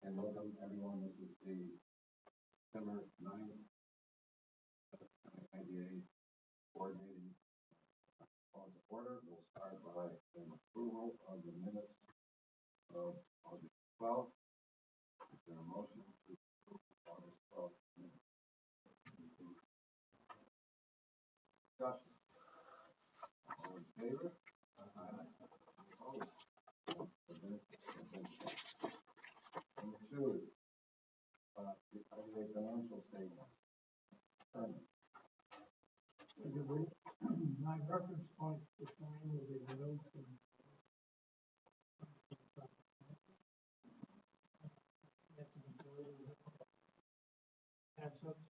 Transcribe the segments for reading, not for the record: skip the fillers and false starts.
And welcome everyone. This is the September 9th IDA board meeting. Call to order. We'll start by an approval of the minutes of August 12th. Is there a motion to approve August 12th minutes? Discussion. All in favor? Opposed? The minutes have been approved. Number two, the IDA financial statement. My reference point this morning will be the notes and assets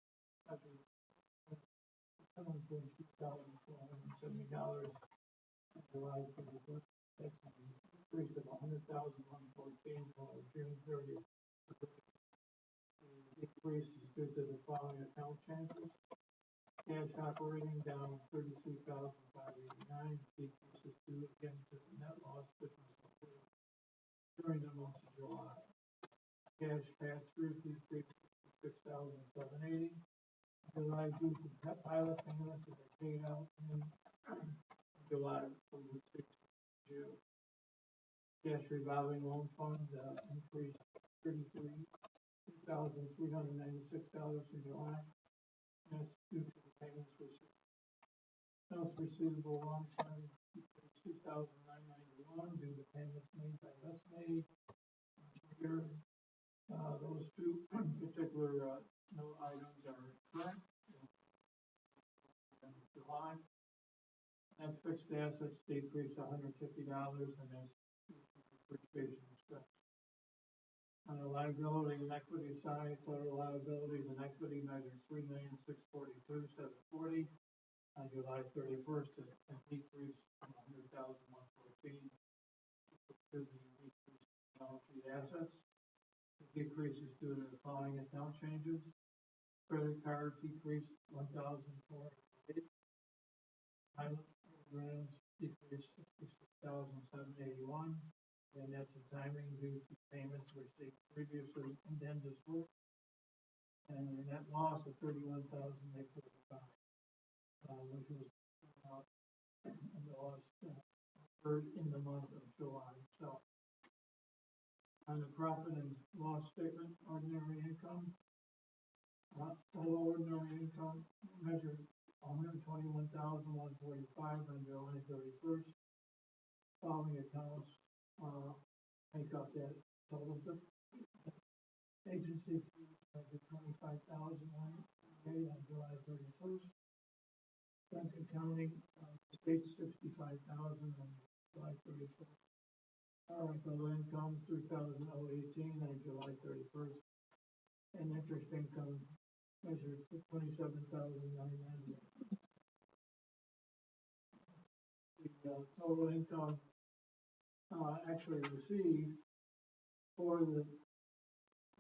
$742,470 July 31st. That's an increase of $100,114 from June 30th. The decrease is due to the following account changes. Cash operating down $32,589. Decrease is due again to the net loss difference during the month of July. Cash pass-through decreased to $6,780. July due to pilot payments that are paid out in July from the 6th of June. Cash revolving loan fund increased $2,396 in July. That's due to the payments received. Notes receivable long term decreased $2,991 due to payments made by Leslie. Here, those two particular note items are current in July. And fixed assets decreased $150, and that's depreciation expense. On the liability and equity side, total liabilities and equity measured $3,642,740 on July 31st, a decrease from $100,114 to the decrease in balance sheet assets. The decrease is due to the following account changes. Credit card decreased $1,408. Pilot programs decreased $66,781. And that's a timing due to payments received previously in Denver's work. And the net loss of $31,845, which was the loss occurred in the month of July. So, on the profit and loss statement, ordinary income, total ordinary income measured $121,145 on July 31st. Following accounts make up that total. Agency fees measured $25,108 on July 31st. Bank accounting state $65,000 on July 31st. Rental income $3,018 on July 31st. And interest income measured $27,998. The total income actually received for the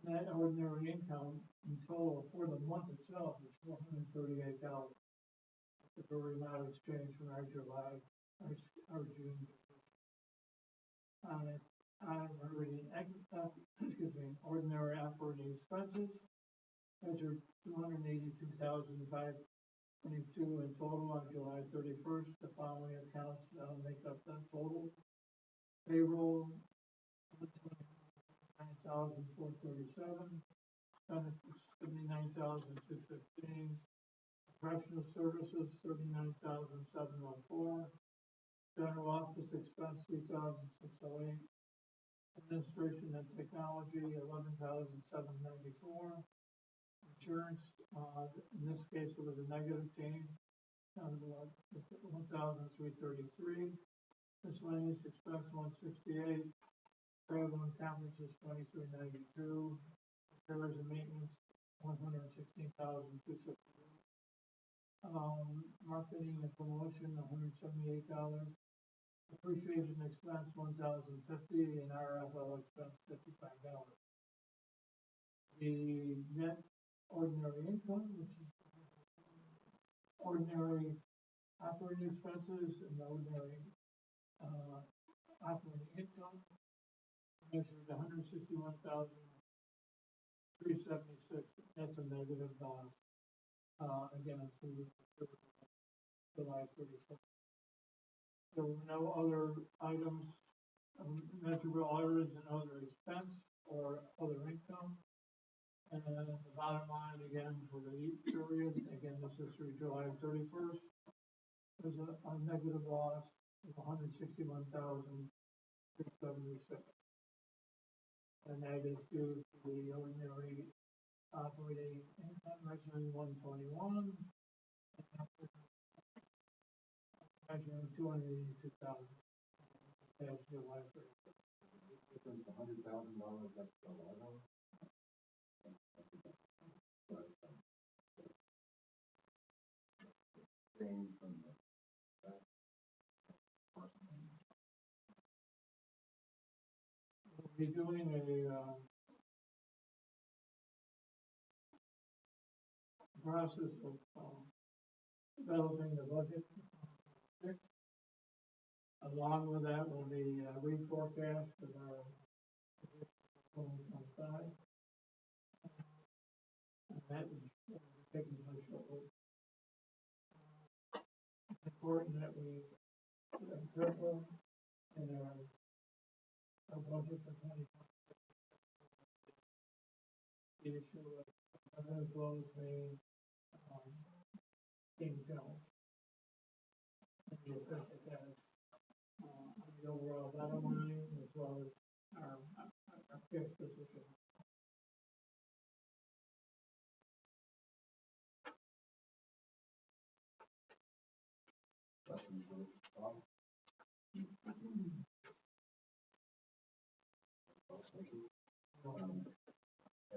net ordinary income in total for the month itself is $438. That's a very large change from our July, our June. Ordinary operating expenses measured $282,522 in total on July 31st. The following accounts make up that total. Payroll, $9,437. Benefits, $79,215. Professional services, $39,714. General office expense, $3,608. Administration and technology, $11,794. Insurance, in this case, it was a negative change, $1,333. Miscellaneous expense, $168. Travel and conferences, $2392. Repairs and maintenance, $116,260. Marketing and promotion, $178. Depreciation expense, $1,050, and RFL expense, $55. The net ordinary income, which is ordinary operating expenses and ordinary operating income, measured $161,000 376, that's a negative balance. Again, it's July 31st. There were no other items, measurable items and other expense or other income. And then the bottom line again for the period, again, this is through July 31st, there's a negative loss of 161,676. And that is due to the ordinary operating income measuring 121 and measuring 282,000. That's July 31st. Difference $100,000, that's the level. Change from the we'll be doing a process of developing the budget. Along with that will be a reforecast of our 2025. And that is taking place shortly. It's important that we are careful in our budget for 2025. The issue of revenue flows may being challenged. And the effect it has on the overall bottom line as well as our cash position.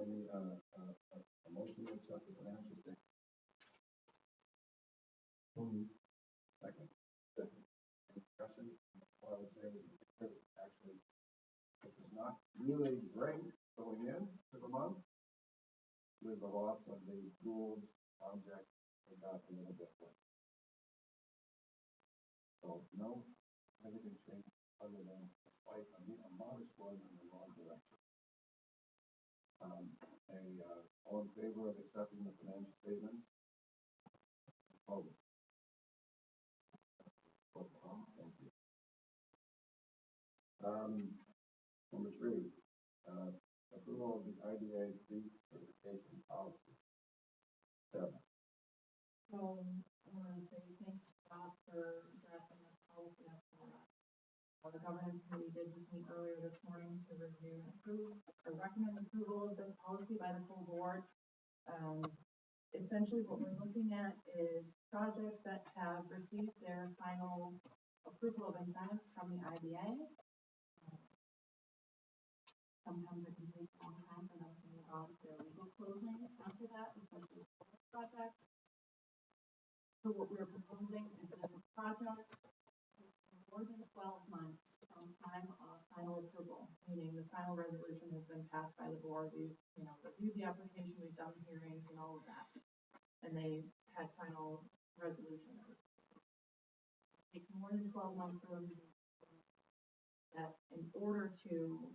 Any a motion to accept the financial statement? Second. Any discussion? What I would say is actually this is not really great going in to the month with the loss of the Gould object that got a little bit late. So no significant change other than despite a modest one in the wrong direction. All in favor of accepting the financial statements? Opposed? Thank you. Number 3, approval of the IDA pre-certification policy. Deb. So I want to say thanks, Bob, for drafting this policy up for us. The governance committee did just meet earlier this morning to review and approve or recommend approval of this policy by the full board. Essentially what we're looking at is projects that have received their final approval of incentives from the IDA. Sometimes it can take a long time for them to move on to their legal closing after that, especially for projects. So what we're proposing is that the project more than 12 months from time of final approval, meaning the final resolution has been passed by the board. We've, reviewed the application, we've done hearings and all of that, and they had final resolution. It takes more than 12 months for them to do that. In order to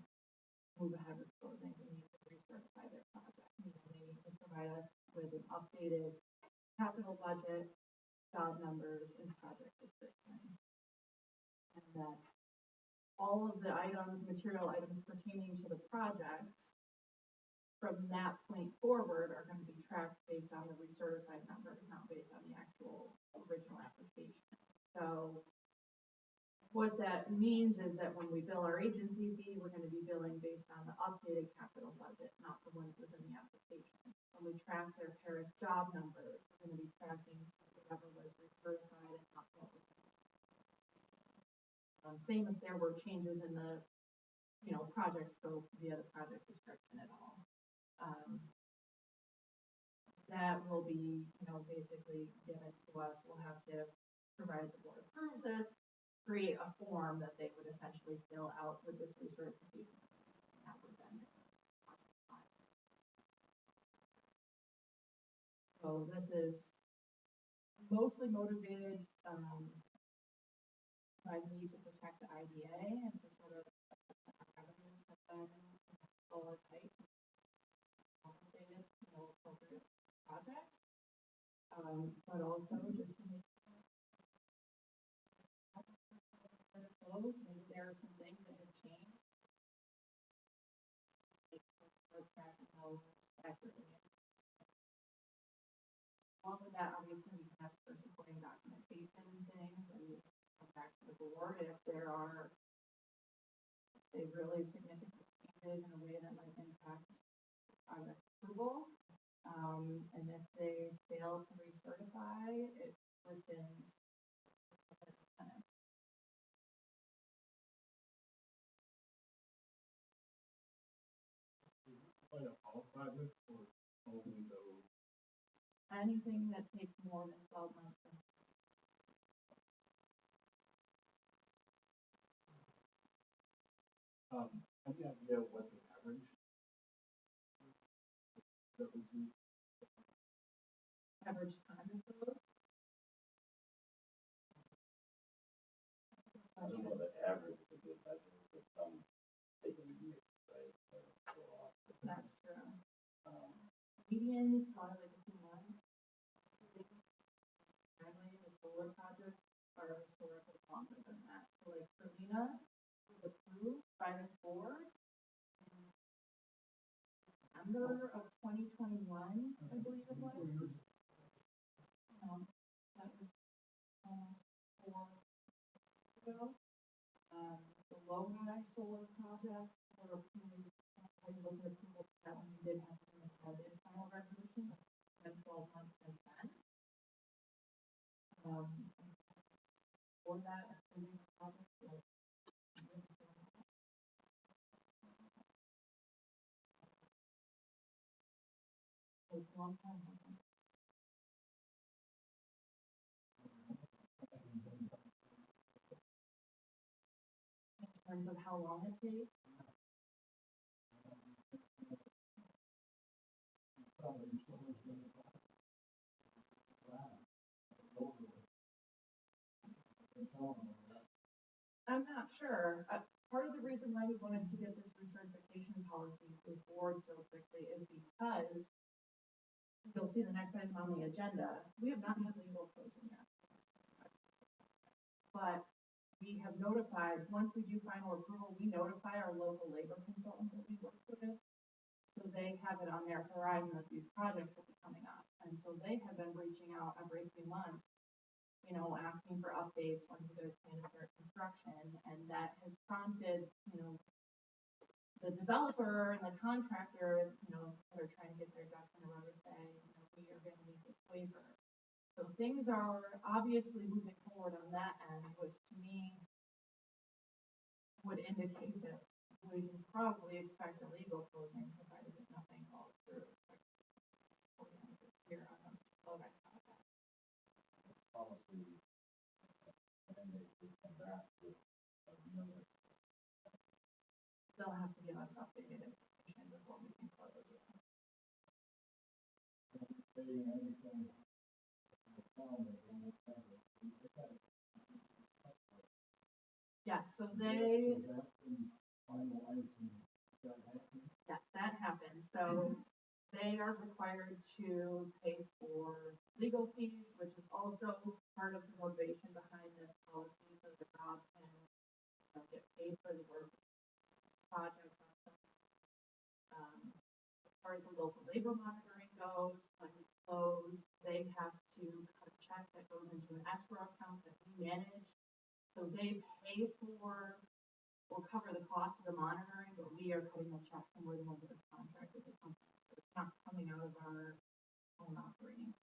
move ahead with closing, they need to recertify their project. They need to provide us with an updated capital budget, job numbers, and project description. And that all of the material items pertaining to the project from that point forward are going to be tracked based on the recertified numbers, not based on the actual original application. So what that means is that when we bill our agency fee, we're going to be billing based on the updated capital budget, not the ones within the application. When we track their Paris job numbers, we're going to be tracking whatever was recertified and not what was. Same if there were changes in the, project scope via the project description at all. That will be, basically given to us. We'll have to provide the board approves this, create a form that they would essentially fill out with this recertification. That would then. So this is mostly motivated by the need to protect the IDA and to sort of revenues have been lower tight. but also just to make sure close, maybe there are some things that have changed. Like, we're tracking how accurately. Along with that, obviously, we can ask for supporting documentation and things, and come back to the board if there are really significant changes in a way that might impact project approval. And if they fail to recertify, it rescinds. All projects or only those? Anything that takes more than 12 months. Have you idea what the average that we see? Average time of those? I don't know the average of the budget, but some take a year, right? That's true. Median is probably like a 2 months. Generally, the solar projects are historically longer than that. So like Selena was approved by this board in December of 2021, I believe it was. That was almost 4 years ago. The Lodi solar project were approved. I was approval for that one. We did have to have the final resolution. It's been 12 months since then. For that, approving the project, like, it's a long time. In terms of how long it takes. I'm not sure. Part of the reason why we wanted to get this recertification policy moved forward so quickly is because you'll see the next item on the agenda. We have not had legal closing yet. But we have notified, once we do final approval, we notify our local labor consultant that we work with. So they have it on their horizon that these projects will be coming up. And so they have been reaching out every few months, you know, asking for updates when you guys plan to start construction. And that has prompted, you know, the developer and the contractor, you know, that are trying to get their ducks in a row to say, you know, we are going to need this waiver. So things are obviously moving forward on that end, which to me would indicate that we can probably expect a legal closing provided that nothing falls through. Here on the Lodi project. Policy, and they could come back with another. They'll have to give us updated information before we can close it. Yeah, so they. Yes, that happens. So they are required to pay for legal fees, which is also part of the motivation behind this policy, so the job can, you know, get paid for the work project. As far as the local labor monitoring goes, when we close, they have to cut a check that goes into an escrow account that we manage. So they pay for or cover the cost of the monitoring, but we are cutting the check and we're the ones that are contracted with the company. So it's not coming out of our own operating.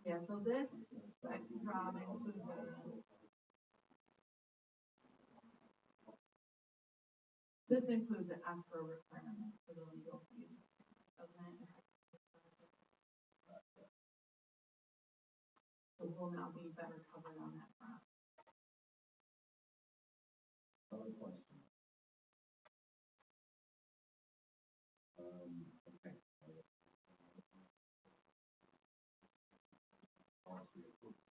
Yeah, so this, Rob, includes this includes an escrow requirement for the legal fees. So we'll now be better covered on that front. Other question. Okay. Policy approved.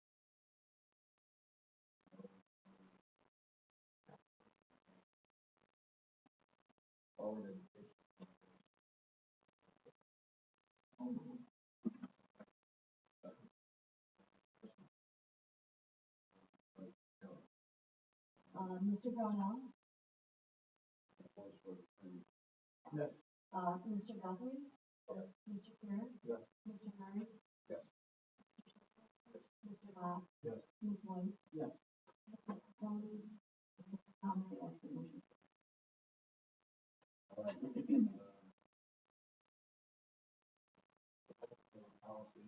forward in case. Mr. Brownell, Yes. Mr. Guthrie, Yes. Mr. Karen, Yes. Mr. Murray, Yes. Mr. Rob, Yes. Ms. White, Yes. Mr. Conley, Tom, yes, the motion. All right. Policy.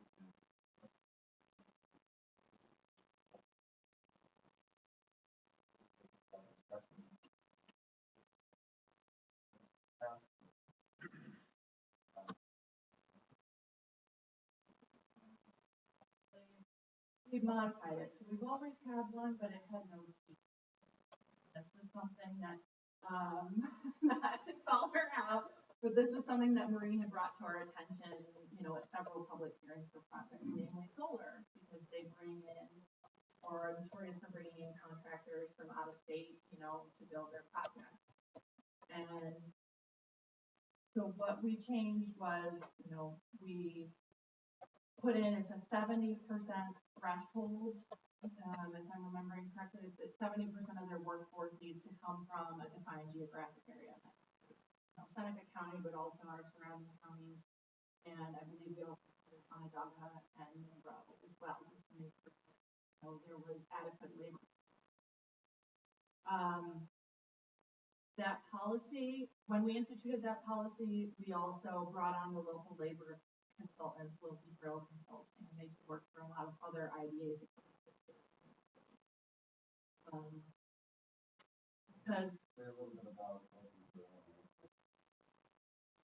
We modified it, so we've always had one, but it had no teeth. This was something that, not to call her out, but this was something that Maureen had brought to our attention, you know, at several public hearings for projects, namely solar, because they bring in, or are notorious for bringing in contractors from out of state, you know, to build their projects. And so what we changed was, you know, we put in, it's a 70% threshold, if I'm remembering correctly, it's 70% of their workforce needs to come from a defined geographic area. You know, Seneca County, but also our surrounding counties, and I believe we also put Onondaga and Monroe as well, just to make sure, you know, there was adequate labor. That policy, when we instituted that policy, we also brought on the local labor consultants, local grill consulting, and they work for a lot of other IDAs. Because Say a little bit about.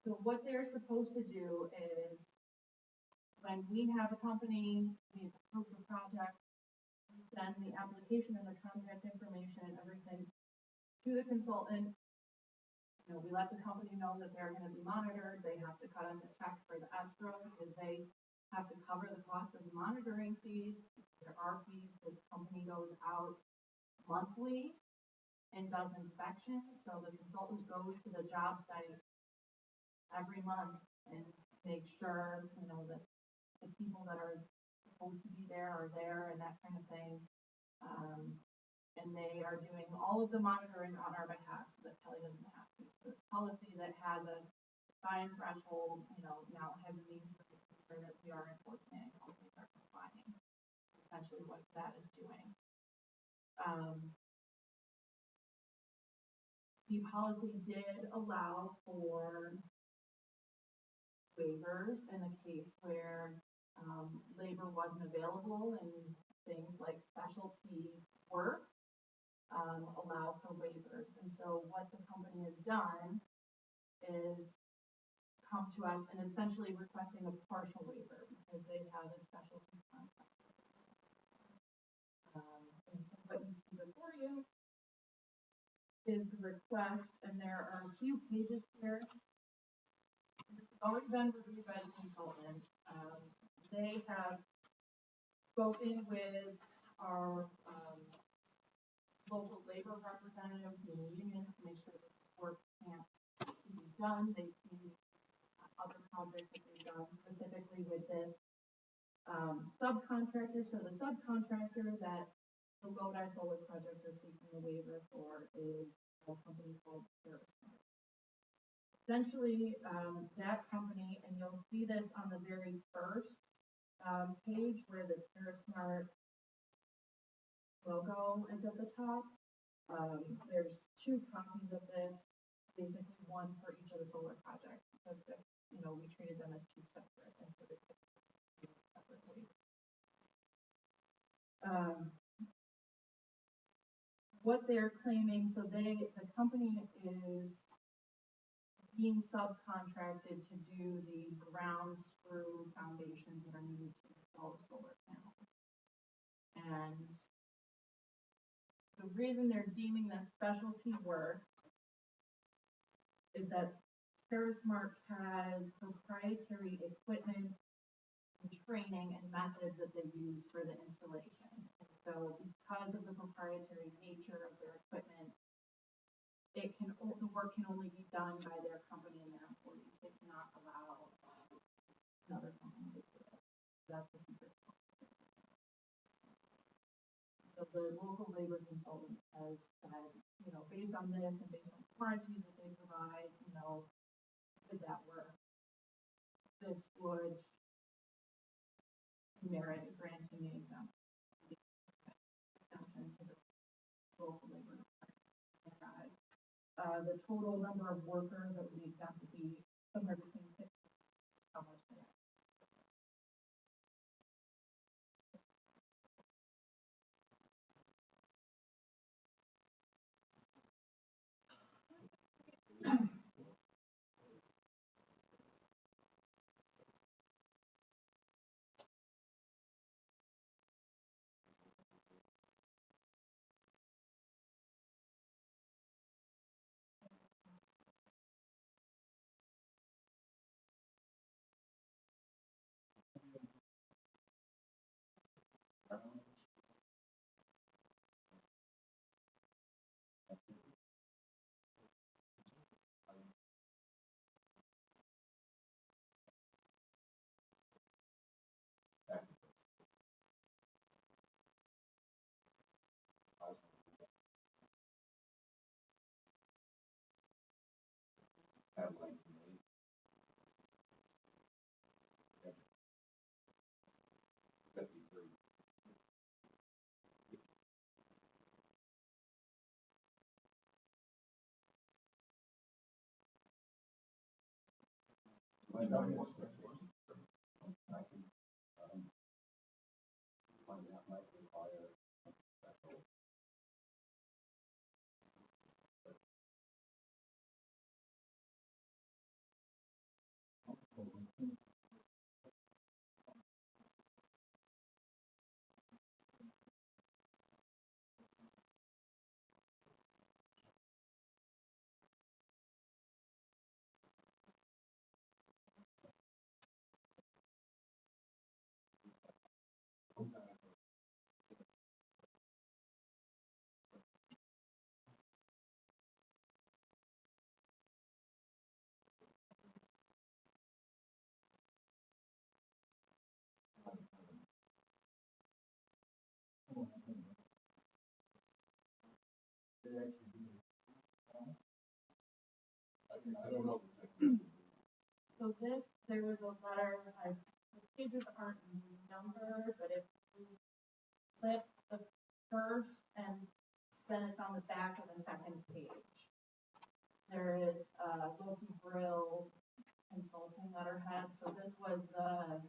so what they're supposed to do is, when we have a company, we approve the project, we send the application and the contact information and everything to the consultant. You know, we let the company know that they're gonna be monitored, they have to cut us a check for the escrow, because they have to cover the cost of the monitoring fees. There are fees, the company goes out monthly and does inspections, so the consultant goes to the job site every month and makes sure, you know, that the people that are supposed to be there are there and that kind of thing. And they are doing all of the monitoring on our behalf, so that Kelly doesn't have to. So this policy that has a fine threshold, you know, now has means to make sure that we are enforcing and companies are complying. Essentially what that is doing. The policy did allow for waivers in a case where labor wasn't available, and things like specialty work allow for waivers. And so what the company has done is come to us and essentially requesting a partial waiver because they have a specialty contract. And so what you see before you is the request, and there are a few pages here. It's already been reviewed by the consultant. They have spoken with our local labor representatives in the union to make sure that the work can't be done. They've seen other projects that they've done specifically with this subcontractor. So the subcontractor that the Lodi solar projects are seeking a waiver for is a company called Smart. Essentially, that company, and you'll see this on the very first page where the Smart logo is at the top. There's two copies of this, basically one for each of the solar projects, because you know, we treated them as two separate, and so they could separately. What they're claiming, so the company is being subcontracted to do the ground screw foundations that are needed to install the solar panel. And the reason they're deeming this specialty work is that Smart has proprietary equipment and training and methods that they use for the installation. And so because of the proprietary nature of their equipment, the work can only be done by their company and their employees. They cannot allow another company to do it. That's the secret. So the local labor consultant has said, based on this and based on the warranties that they provide, with that work, this would merit granting the exemption to the local labor guys. The total number of workers that would be exempt would be somewhere between 6 how much they are. Headlights and these. 53. I can, that might require a special. I don't know. So there was a letter, the pages aren't numbered, but if you flip the first and then it's on the back of the second page, there is a Lodi Brill consulting letterhead. So this was the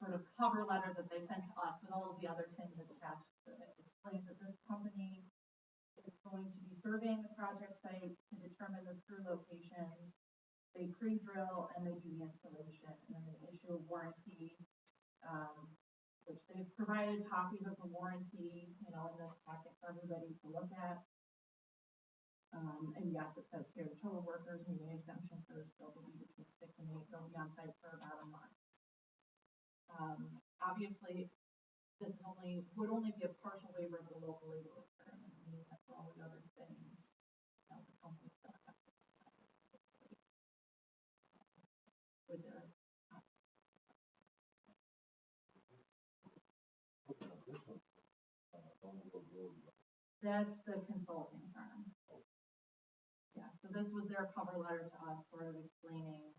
sort of cover letter that they sent to us with all of the other things attached to it. It explains that this company is going to be surveying the project site to determine the screw locations. They pre-drill and they do the installation, and then they issue a warranty, which they've provided copies of the warranty, in this packet for everybody to look at. And yes, it says here the total workers needing exemption for this bill will be between 6 and 8. They'll be on site for about a month. Obviously, this would only be a partial waiver of the local labor requirement. I mean, that's all the other things the company does with their. That's the consulting firm. Yeah, so this was their cover letter to us, sort of explaining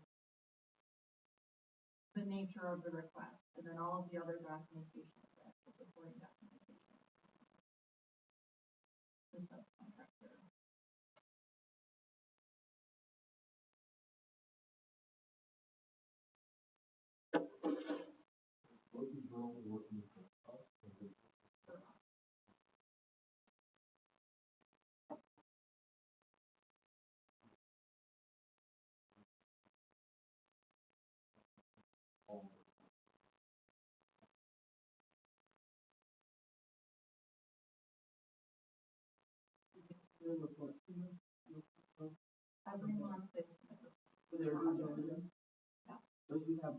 the nature of the request, and then all of the other documentation, the supporting documentation. The subcontractor. Every month they submit a project. Yeah. So you have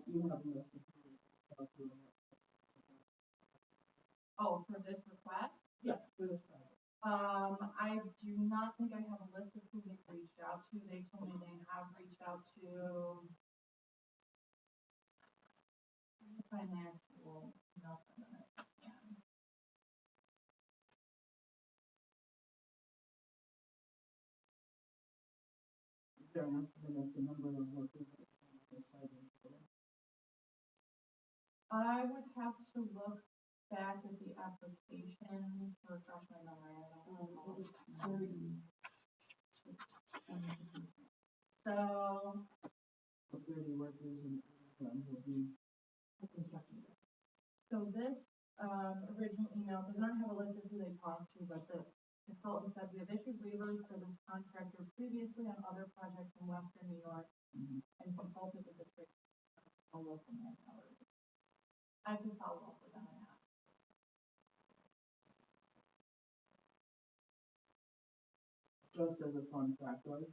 Oh, for this request? yeah, for this project. I do not think I have a list of who they've reached out to. They told me they have reached out to. Let me find the actual email from them. There has been a number of workers that have decided. I would have to look back at the application to refresh my memory. I don't know. So. 30 workers and will be. So this, original email does not have a list of who they talked to, but the consultant said, we have issued waivers for this contractor previously on other projects in Western New York and consulted with the district on local manpower. I can follow up with them and ask. Just as a fun factoid,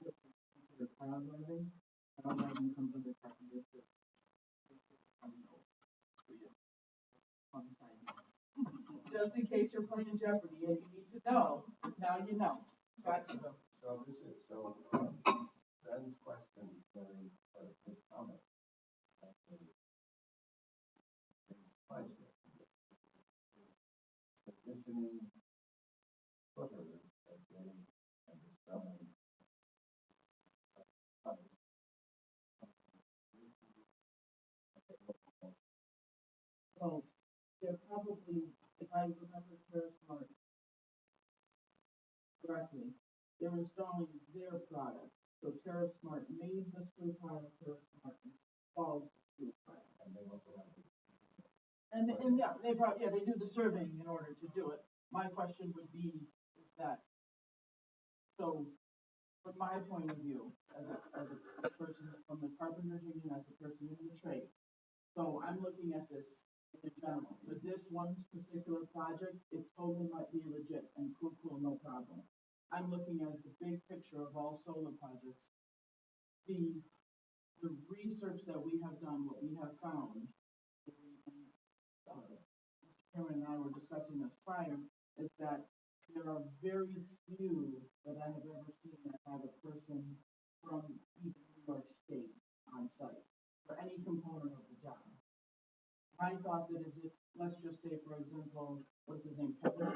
the cloud writing comes under carpenter. Just in case you're playing Jeopardy and you need to know, now you know. Gotcha. So this is, Ben's question, his comment. Conditioning footers as getting and selling. Well, they're probably, if I remember Smart correctly, they're installing their product. So Smart made the screw product, Smart installed the screw product. And they also have. And yeah, they do the surveying in order to do it. My question would be that, so from my point of view, as a person from the carpenters union, as a person in the trade, so I'm looking at this in general. With this one particular project, it totally might be legit and cool, no problem. I'm looking at the big picture of all solar projects. The research that we have done, what we have found, Karen and I were discussing this prior, is that there are very few that I have ever seen that have a person from even New York State on site for any component of the job. My thought that is if, let's just say, for example, what's his name, Kevin,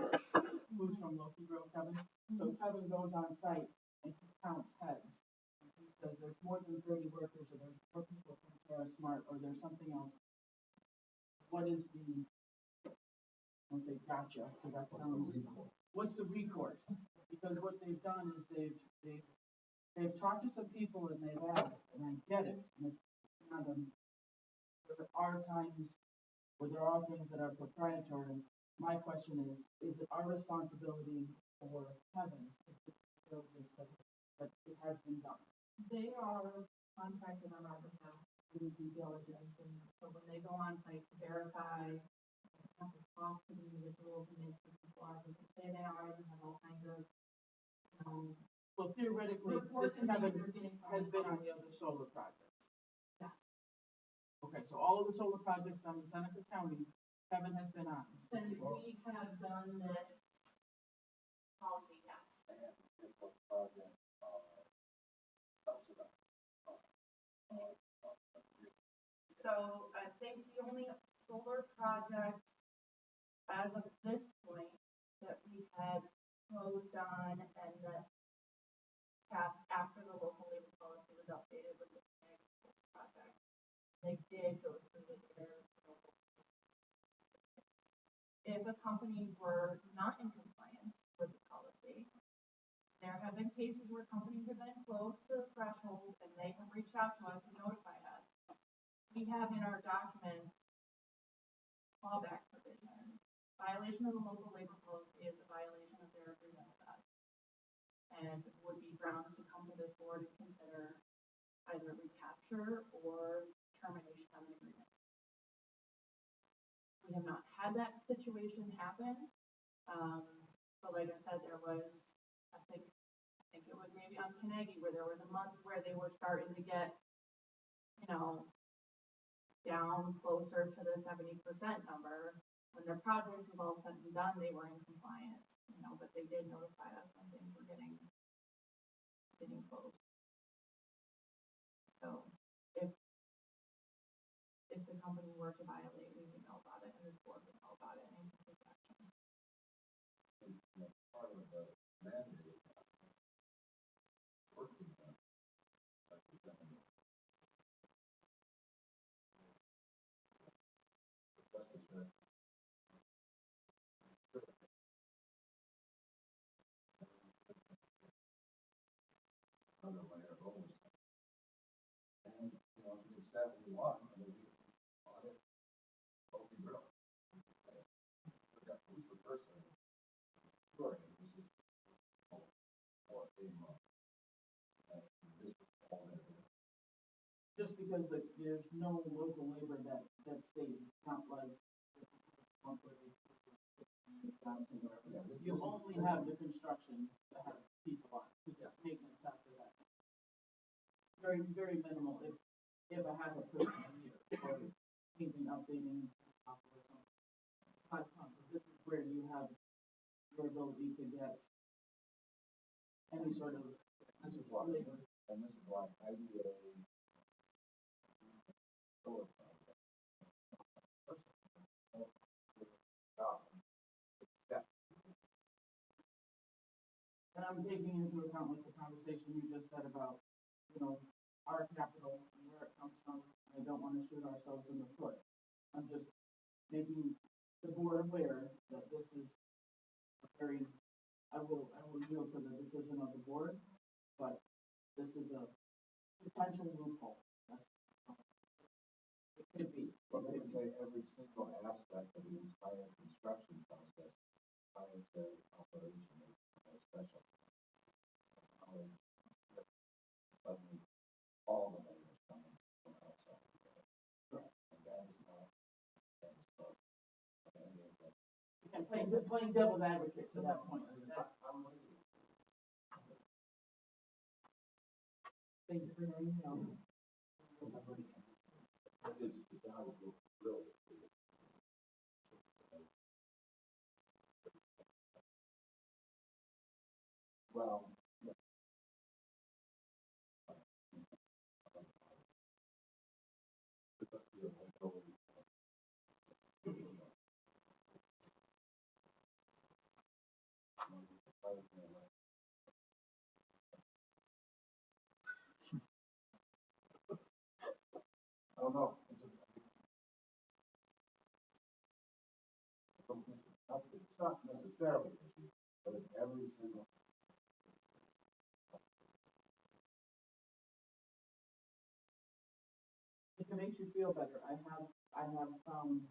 who's from Loki Grove, Kevin. So Kevin goes on site and he counts heads. And he says there's more than 30 workers, or there's 4 people from Terra Smart, or there's something else. What is the, I'll say gotcha, because that sounds, what's the recourse? Because what they've done is they've talked to some people and they've asked, and I get it, and it's not there are times where there are things that are proprietary. My question is it our responsibility for Kevin to do this that it has been done? They are contracted on our behalf to do due diligence, and so when they go on site to verify, they have to talk to the individuals and make sure people are who they say they are, and have all kinds of, well, theoretically, this Kevin has been on the other solar projects. Yeah. Okay, so all of the solar projects done in Seneca County, Kevin has been on. Since we have done this policy, yes. So I think the only solar project as of this point that we had closed on and that passed after the local labor policy was updated was the project. They did go through their. If a company were not in compliance with the policy, there have been cases where companies have been close to the threshold and they have reached out to us and notified us. We have in our documents fallback provisions. Violation of the local labor policy is a violation of their agreement with us, and would be grounds to come to this board and consider either recapture or termination of an agreement. We have not had that situation happen, but like I said, there was, I think it was maybe on Carnegie where there was a month where they were starting to get, down closer to the 70% number. When their project was all said and done, they were in compliance. you know, but they did notify us when things were getting close. So if the company were to violate, we would know about it, and this board would know about it, and we can take action. Part of the mandate working on like the government. Another layer of oversight. And, you know, to the extent we want, I mean, we audit, open grill. We've got who's the person, sure, this is for a month. This is all that it is. Just because there's no local labor that stays, it's not like you only have the construction that has people on, because it's maintenance after that. Very, very minimal, if I have a person a year, or painting, updating, or something. 5 tons, so this is where you have your ability to get any sort of This is why, labor. and this is why IDA solar project. And I'm taking into account like the conversation you just had about, you know, our capital and where it comes from. I don't want to shoot ourselves in the foot. I'm just making the board aware that this is a very, I will yield to the decision of the board, but this is a potential loophole. It could be. But they would say every single aspect of the entire construction process, prior to operation, is special. Knowledge, suddenly, all the labor is coming from outside. Correct. And that is not, that is not, And playing devil's advocate to that point. I'm with you. Thank you for your email. That is the job of the really. Well, yeah. I don't know. It's not necessarily an issue, but it's every single. If it makes you feel better, I have found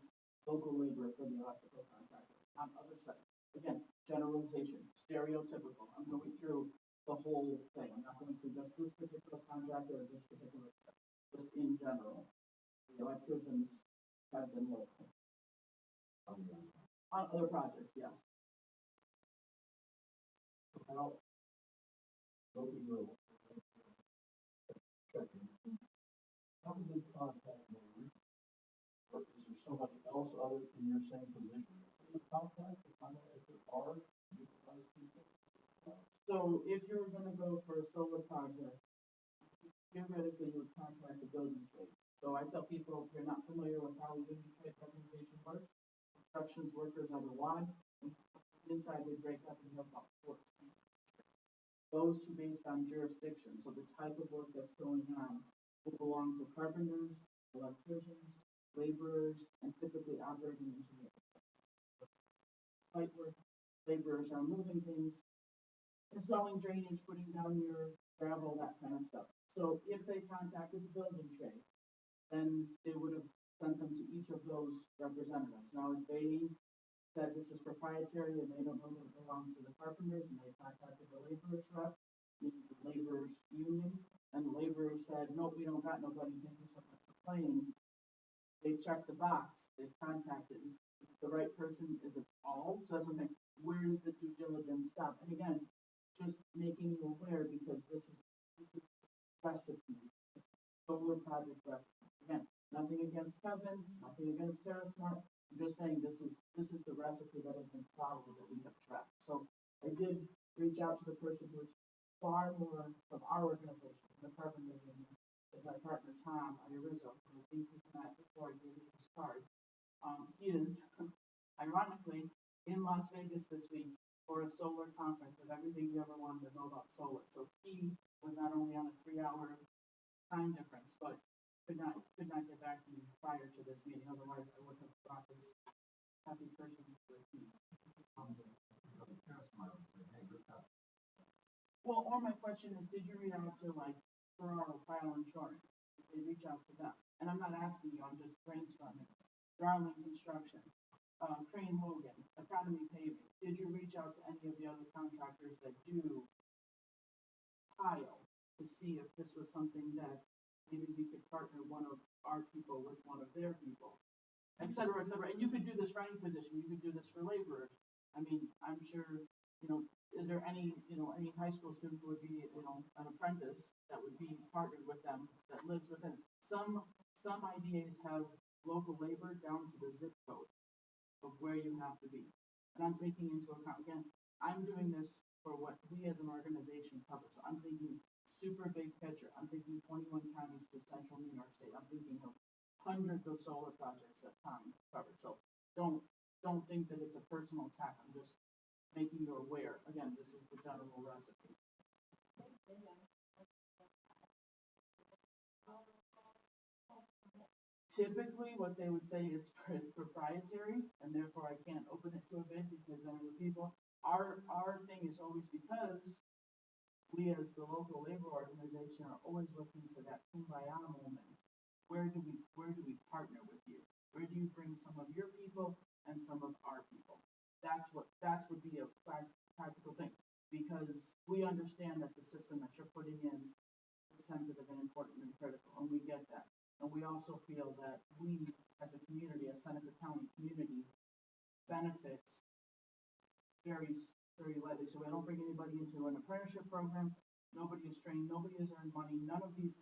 local labor for the electrical contractor on other sites. Again, generalization, stereotypical. I'm going through the whole thing. I'm not going through just this particular contractor or this particular, just in general. The electricians have been local. On other projects, yes. How, local rule. How do they contact me? Or is there somebody else other in your same position? Contact, if I'm if there are, utilize people. So if you were gonna go for a solar project, theoretically you would contract a building trade. So I tell people, if you're not familiar with how a building trade organization works, construction workers under one, and inside they break up and have about 14. Those two based on jurisdiction, so the type of work that's going on will belong to carpenters, electricians, laborers, and typically operating engineers. Site work, laborers are moving things, installing drainage, putting down your gravel, that kind of stuff. So if they contacted the building trade, then they would have sent them to each of those representatives. Now, if they said this is proprietary and they don't know that it belongs to the carpenters and they contacted the laborers rep, the laborers union, and the laborers said, nope, we don't got nobody, thank you so much for playing. They checked the box, they contacted the right person is involved. So that's what I'm saying. Where does the due diligence stop? And again, just making you aware because this is recipe, solar project recipe. Again, nothing against Kevin, nothing against TerraSmart. I'm just saying this is the recipe that has been followed that we have tracked. So reach out to the person who is far more from our organization, the Carpenter Union, is my partner Tom Irizzo, who I think we met before I gave you his card. He is ironically in Las Vegas this week for a solar conference of everything you ever wanted to know about solar. So he was not only on a 3-hour time difference, but could not get back to me prior to this meeting. Otherwise, I would have brought this happy person with me. Well, or my question is, did you reach out to like Thru File Insurance? Did they reach out to them? And I'm not asking you, I'm just brainstorming. Darling Construction, Crane Hogan, Academy Paving. Did you reach out to any of the other contractors that do tile to see if this was something that maybe we could partner one of our people with one of their people, et cetera, et cetera. And you could do this for any position. You could do this for laborers. I mean, I'm sure, is there any high school student who would be, an apprentice that would be partnered with them that lives within? Some IDAs have local labor down to the zip code of where you have to be. And I'm taking into account, again, I'm doing this for what we as an organization cover. So I'm thinking super big picture. I'm thinking 21 counties to central New York State. I'm thinking of hundreds of solar projects that Tom covered. So don't think that it's a personal attack. I'm just making you aware. Again, this is the general recipe. Typically, what they would say is proprietary, and therefore I can't open it to a bid because then the people. Our thing is always because we as the local labor organization are always looking for that kumbaya moment. Where do we partner with you? Where do you bring some of your people and some of our people? That would be a practical thing, because we understand that the system that you're putting in is sensitive and important and critical, and we get that. And we also feel that we, as a community, as Seneca County community, benefit very, very lightly. So we don't bring anybody into an apprenticeship program. Nobody is trained. Nobody has earned money. None of these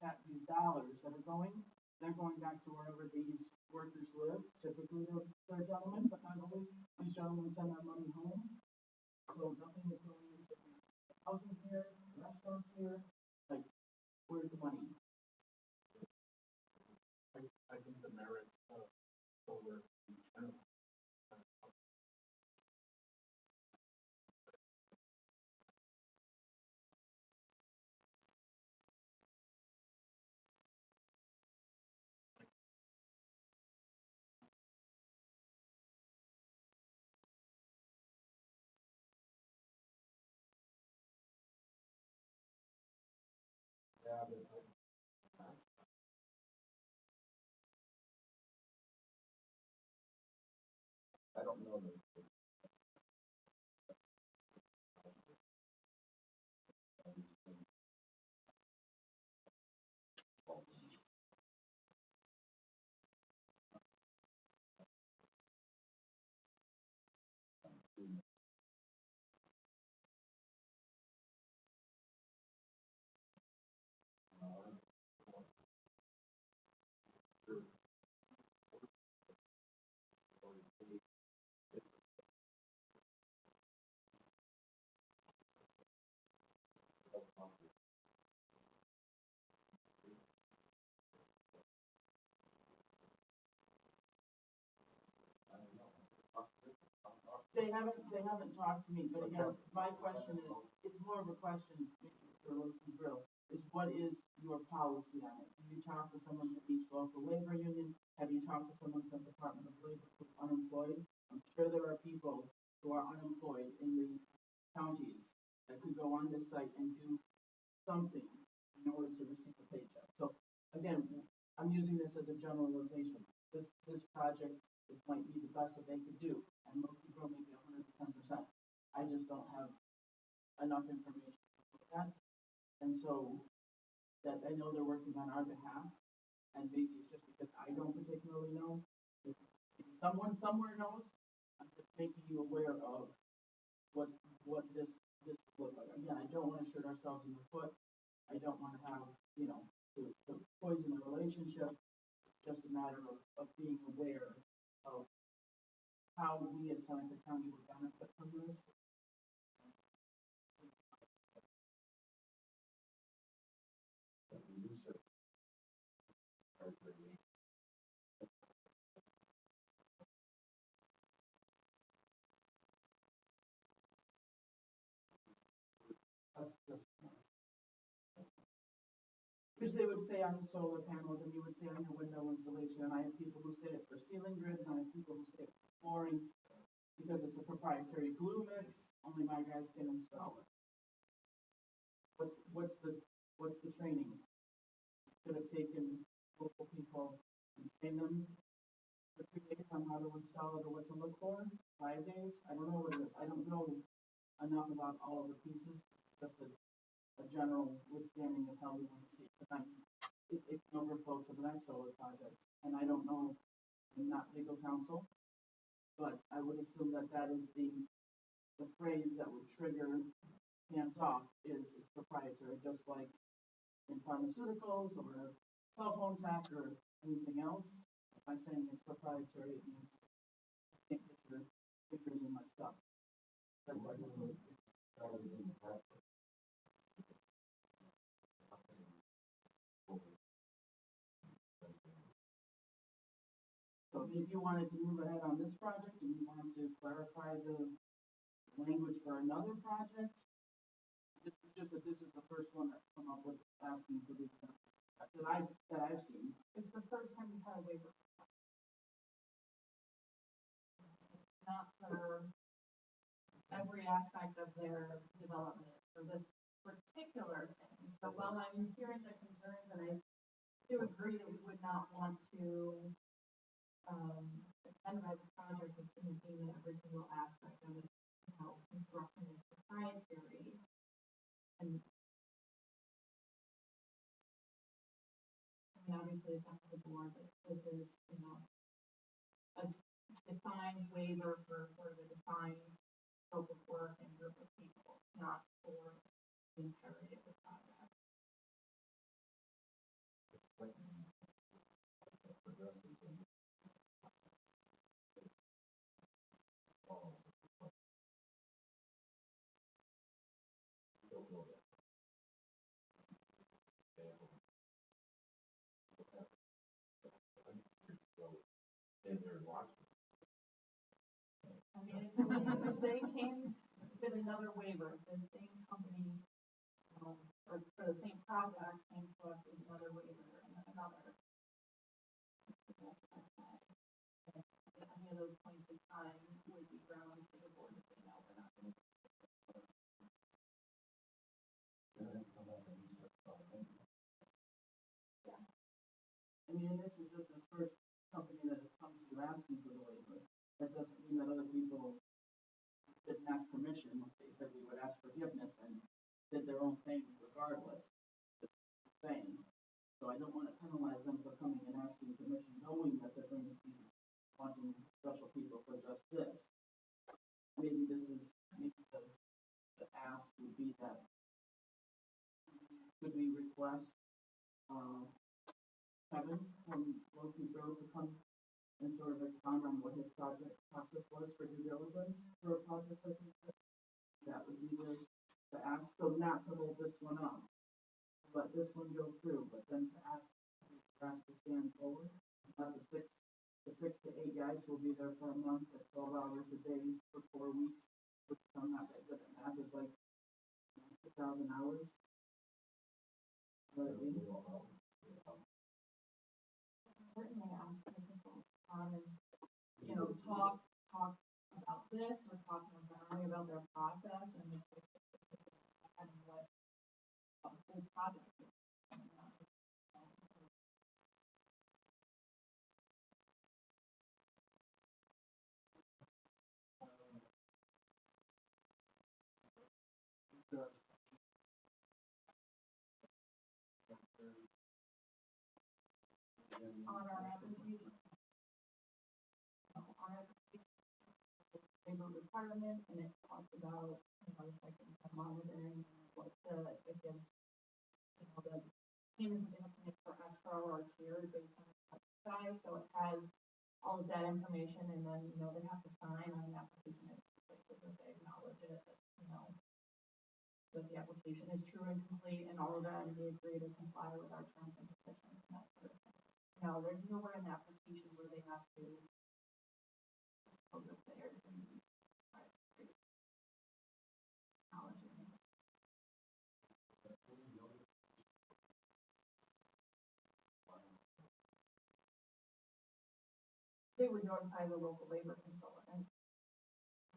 dollars that are going, they're going back to wherever these workers live. Typically, they're gentlemen, but not always. These gentlemen send their money home. So nothing is going into housing here, restaurants here. Like, where's the money? I think the merits of solar in general. Yeah, but I don't know that. They haven't talked to me, but again, my question is, it's more of a question for Local Grill, is what is your policy on it? Have you talked to someone from each local labor union? Have you talked to someone from the Department of Labor who's unemployed? I'm sure there are people who are unemployed in the counties that could go on this site and do something in order to receive a paycheck. So again, I'm using this as a generalization. This project, this might be the best that they could do, and most people may be 110%. I just don't have enough information for that, and so that I know they're working on our behalf, and maybe it's just because I don't particularly know. If someone somewhere knows, I'm just making you aware of what this look like. Again, I don't want to shoot ourselves in the foot. I don't want to have, to poison the relationship. It's just a matter of being aware of how we as Seneca County would benefit from this. Because they would say on the solar panels, and you would say on your window installation, and I have people who say it for ceiling grids, and I have people who say it for flooring, because it's a proprietary glue mix, only my guys can install it. What's the training? Should have taken local people and trained them for 2 days on how to install it or what to look for, 5 days, I don't know what it is, I don't know enough about all of the pieces, just a general withstanding of how we want to see it. But it can overflow to the next solar project, and I don't know, I'm not legal counsel, but I would assume that that is the phrase that would trigger hands off is it's proprietary, just like in pharmaceuticals or cell phone tech or anything else. By saying it's proprietary, it means I can't get your fingers in my stuff. That's what I would. So if you wanted to move ahead on this project and you wanted to clarify the language for another project, it's just that this is the first one that's come up with asking for this that I've seen. It's the first time we've had a waiver. Not for every aspect of their development, for this particular thing. So while I'm hearing the concerns, and I do agree that we would not want to, incentivize a project that's maintaining every single aspect of it, you know, construction is proprietary. And I mean, obviously it's up to the board, but this is, you know, a defined waiver for the defined scope of work and group of people, not for the entirety of the project. I mean, if they came with another waiver, the same company, or for the same project, came to us with another waiver and another. Any of those points in time would be grounds for the board to say, no, we're not going to. I mean, this is just the first company that has come to you asking for the waiver. That doesn't mean that other people didn't ask permission. They said we would ask forgiveness and did their own thing regardless. Just saying. So I don't want to penalize them for coming and asking permission, knowing that they're going to be wanting special people for just this. Maybe the ask would be that could we request Kevin from Lodi to come and sort of expound on what his project process was for due diligence for a project such as this? That would be the ask. So not to hold this one up, let this one go through, but then to ask to stand forward. The 6 to 8 guys will be there for a month at 12 hours a day for 4 weeks, which I'm not that good at math, is like 2,000 hours. Certainly ask the consultant and, you know, talk about this, or talk more generally about their process and what the whole project is. On our application, labor requirement, and it talks about, you know, like monitoring what it gives, you know, the payments that they have to make for escrow or tiered based on the size, so it has all of that information, and then, you know, they have to sign on the application, so that they acknowledge it, that, you know, that the application is true and complete, and all of that, and they agree to comply with our terms and conditions, and that sort of thing. No, there's nowhere in the application where they have to over there and acknowledge it. they would notify the local labor consultant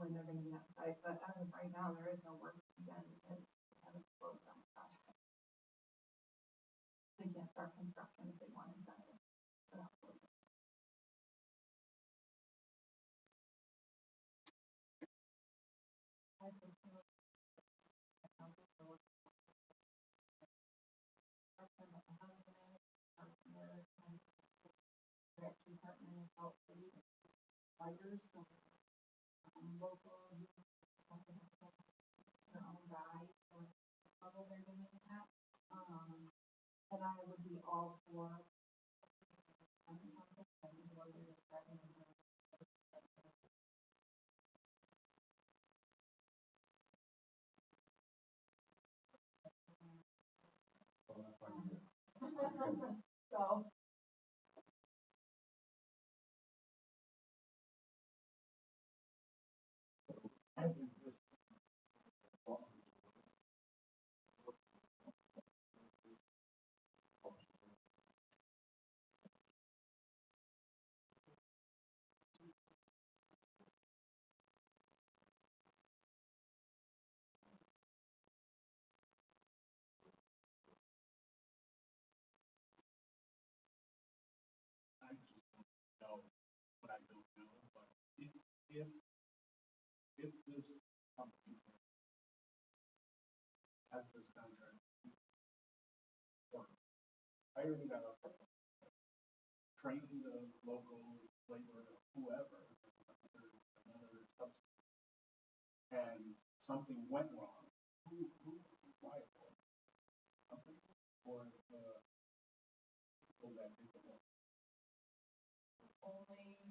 when they're gonna be on site, but as of right now, there is no work to be done because we haven't closed on the project. They can't start construction if they want to done it without closing. I think so. Direction department is out for fighters, so local, their own guys, so level they're doing that. And I would be all for something, I think what they're starting to do. So. I think this. I just don't know what I don't know, but if this company has this contract, or hiring train the local labor, whoever, another substance, and something went wrong, who is liable? Company or the people that did the work? Only thing I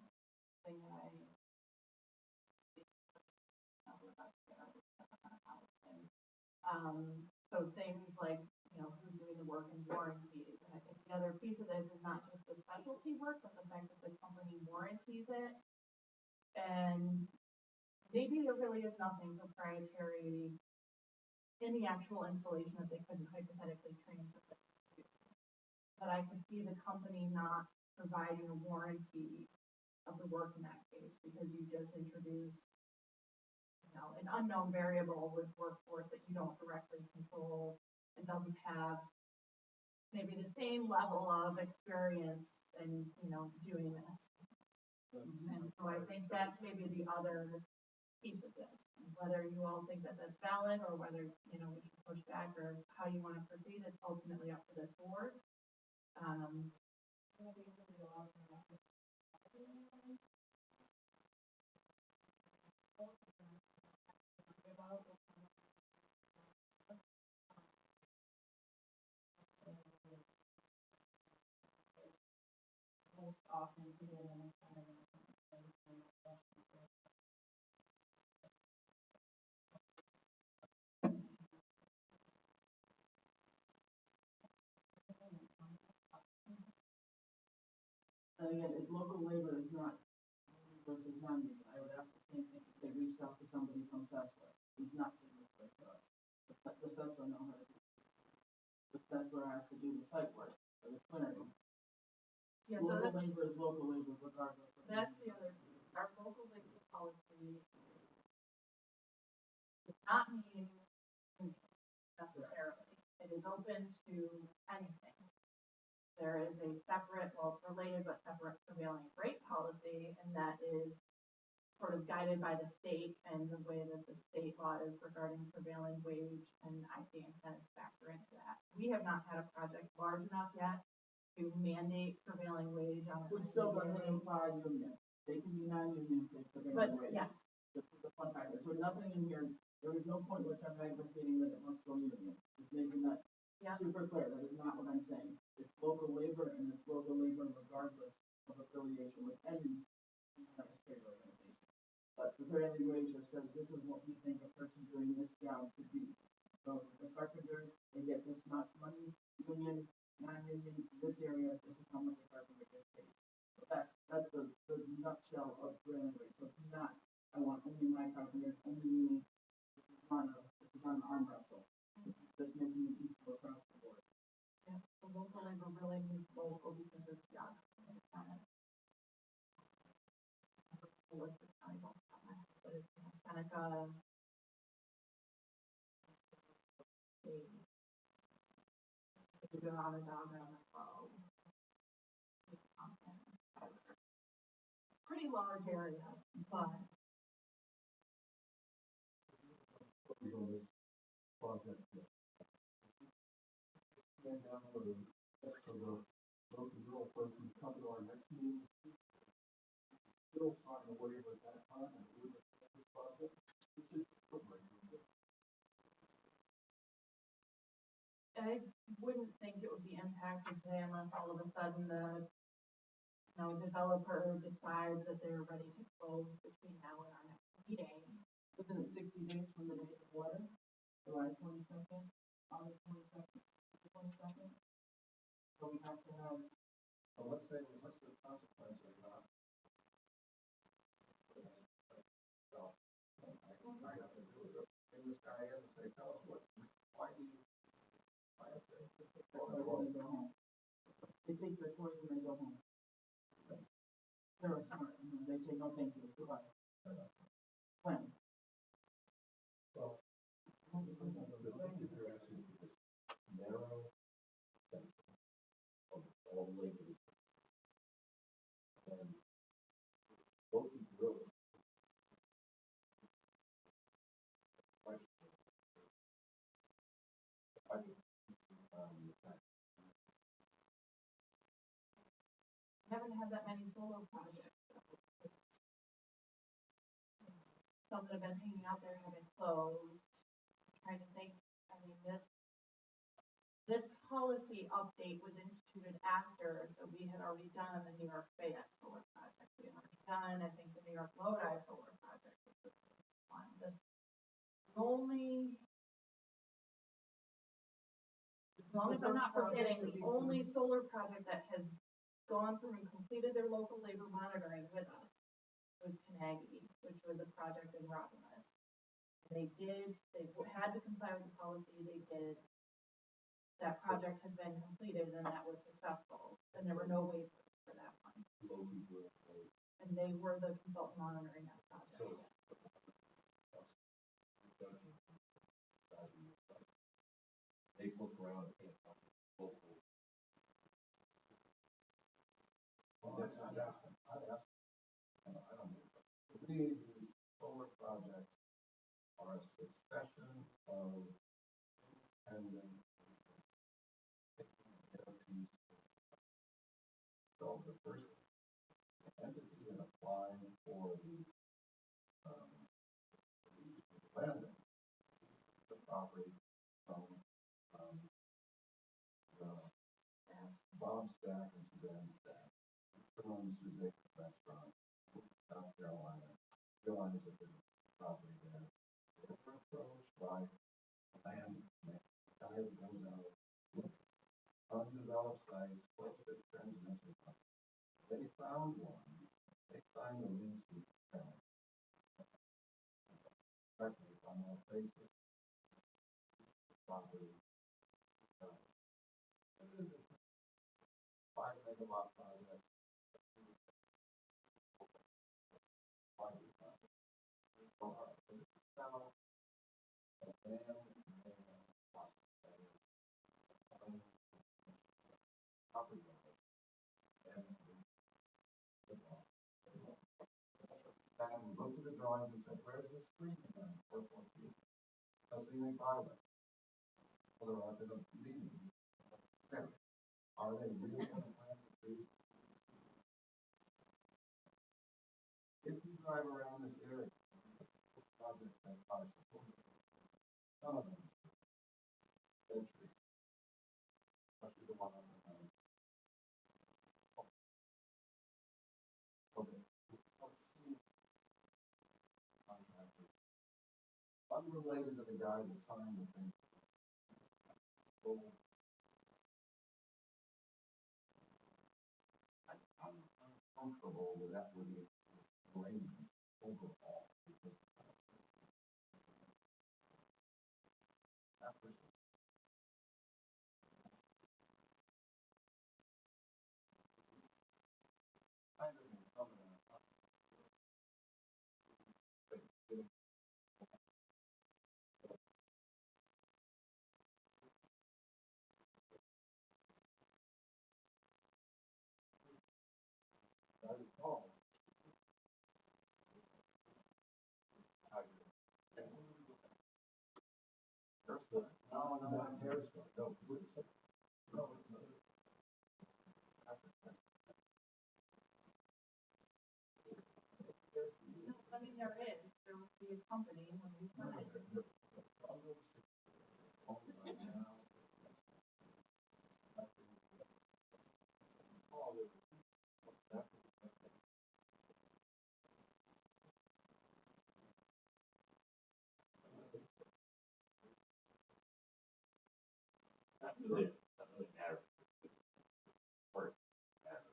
so things like, you know, who's doing the work and warranties. And I think the other piece of this is not just the specialty work, but the fact that the company warranties it. And maybe there really is nothing proprietary in the actual installation that they couldn't hypothetically train somebody to do. But I could see the company not providing a warranty of the work in that case, because you just introduced, you know, an unknown variable with workforce that you don't directly control and doesn't have maybe the same level of experience in, you know, doing this. And so I think that's maybe the other piece of this, whether you all think that that's valid or whether, you know, we should push back or how you want to proceed, it's ultimately up to this board. Most often to get in and kind of And again, if local labor is not union versus non-union, I would ask the same thing if they reached out to somebody from Sessler, who's not significant to us. The Sessler know how to do it. The Sessler has to do the site work for the clearing. yeah, so Local labor is local labor regardless. that's the other, our local labor policy does not mean necessarily. It is open to anything. There is a separate, well, it's related but separate prevailing rate policy, and that is sort of guided by the state and the way that the state law is regarding prevailing wage, and IT incentives factor into that. We have not had a project large enough yet to mandate prevailing wage on it. Which still doesn't imply union. They can be non-union for prevailing wage. Yes. This is the fun factor. So nothing in here, there is no point which I'm advocating that it must go union. Just making that super clear. That is not what I'm saying. It's local labor and it's local labor regardless of affiliation with any trade organization. But the prevailing wage just says this is what we think a person doing this job should be. So the carpenter, they get this much money, union, non-union, this area, this is how much the carpenter gets paid. So that's the nutshell of prevailing wage. So it's not, I want only my carpenter, only me. This is not an arm wrestle. Just making it equal across the board. Yeah, the local labor really means local because it's geography. Hanukkah. We're doing on the dog and on the phone. Pretty large area, but You know, this project, and down the road, so the local girl person come to our next meeting. Still sign a waiver at that time, and we would have this project. This is equipment. I wouldn't think it would be impacted today unless all of a sudden the, developer decides that they're ready to close between now and our next meeting. Isn't it 60 days from the date of water? July 22nd, August 22nd, 22nd? So we have to have, So let's say, let's the consequence of not. So, I have to do it, bring this guy in and say, tell us why do you, why have to? when they go home. They take their toys and they go home. They're smart, they say, no, thank you, goodbye. When? Well, the thing that they're asking is narrow section of all the way to the. And both is really. I haven't had that many solar projects. Some that have been hanging out there have been closed. I'm trying to think, I mean, this policy update was instituted after, so we had already done the New York Fayette solar project. We had already done, I think, the New York Lodi solar project, which was the one. This only, as long as I'm not forgetting, the only solar project that has gone through and completed their local labor monitoring with us was Canagee, which was a project in Romulus. They had to comply with the policy, they did. That project has been completed and that was successful, and there were no waivers for that one. And they were the consultant monitoring that project. They look around and can't find local. I don't know. To me, these solar projects are a succession of independent entities. So the first entity that applied for the landing, the property from the Bob Stack and Suzanne Stack, from Suzanne Restaurant, South Carolina. Carolina's a big property there. They were approached by land, guy that goes out, look, undeveloped sites, close to transmission. They found one. They signed a lease with the town. Practically on that basis. Property. It is a 5 megawatt project. 5 megawatt. Now, property owners. And we looked at the drawings and said, where's the street again? 4.2. Doesn't even bother. Well, they're out there meeting. Are they really going to plant the trees? If you drive around this area, projects that are supported, some of them, dead trees, especially the one on the house. Okay, let's see. Contractors. Unrelated to the guy that signed the thing. So, I'm uncomfortable with that with the arrangements overall because that person. Kind of incumbent on us. not hair store, no, no, no. No, I mean, there would be a company when we sign. Not really matter. Part matter.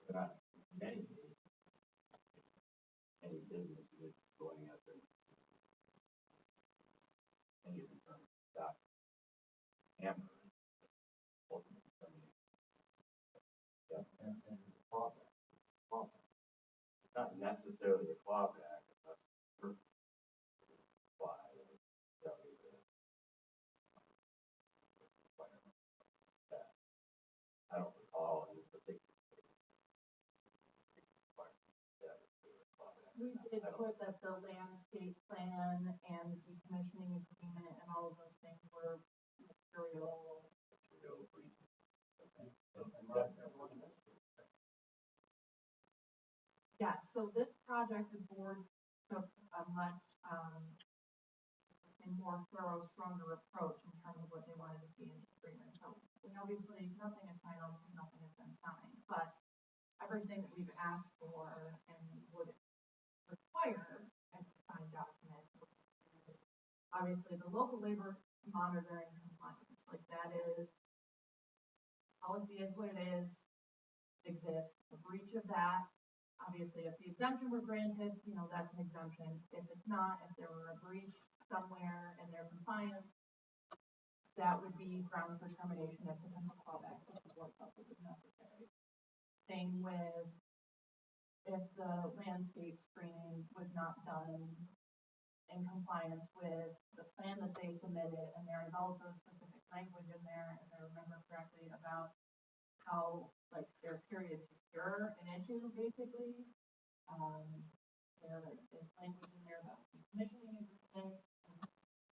But many business is going out there. Any return stock. Hammer. Ultimately coming. Yeah, And the clawback. it's not necessarily a clawback, unless you're fly. I don't recall any particular. We did put that the landscape plan and the decommissioning agreement and all of those things were material. Yeah, so this project, the board took a much, a more thorough, stronger approach in terms of what they wanted to see in the agreement. So we obviously, nothing is final, because nothing has been signed, but everything that we've asked for and would require as a signed document. Obviously, the local labor monitoring compliance, like that is, policy is what it is, exists, a breach of that. Obviously, if the exemption were granted, that's an exemption. If it's not, if there were a breach somewhere in their compliance, that would be grounds for termination and potential callback if the board felt it was necessary. Same with if the landscape screening was not done in compliance with the plan that they submitted, and there is also specific language in there, if I remember correctly, about how, like, their period to cure an issue, basically. There is language in there about decommissioning agreement,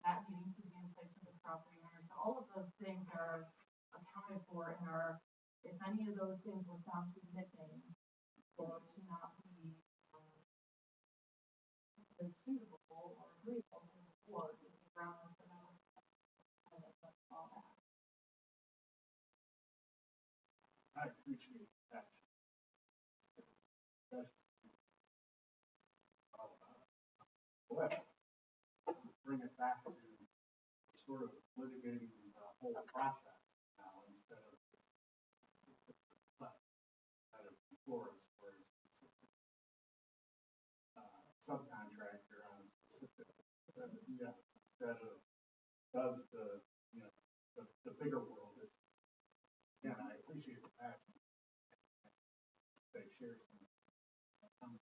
that needing to be in place with the property owner. So all of those things are accounted for and are, if any of those things were found to be missing or to not be suitable or agreeable to the board, would be grounds for them to all that. I appreciate that. That's all about it. Well, bring it back to sort of litigating the whole process now instead of that is before us, where it's specific subcontractor on a specific instead of does the bigger world. Again, I appreciate the passion. They share some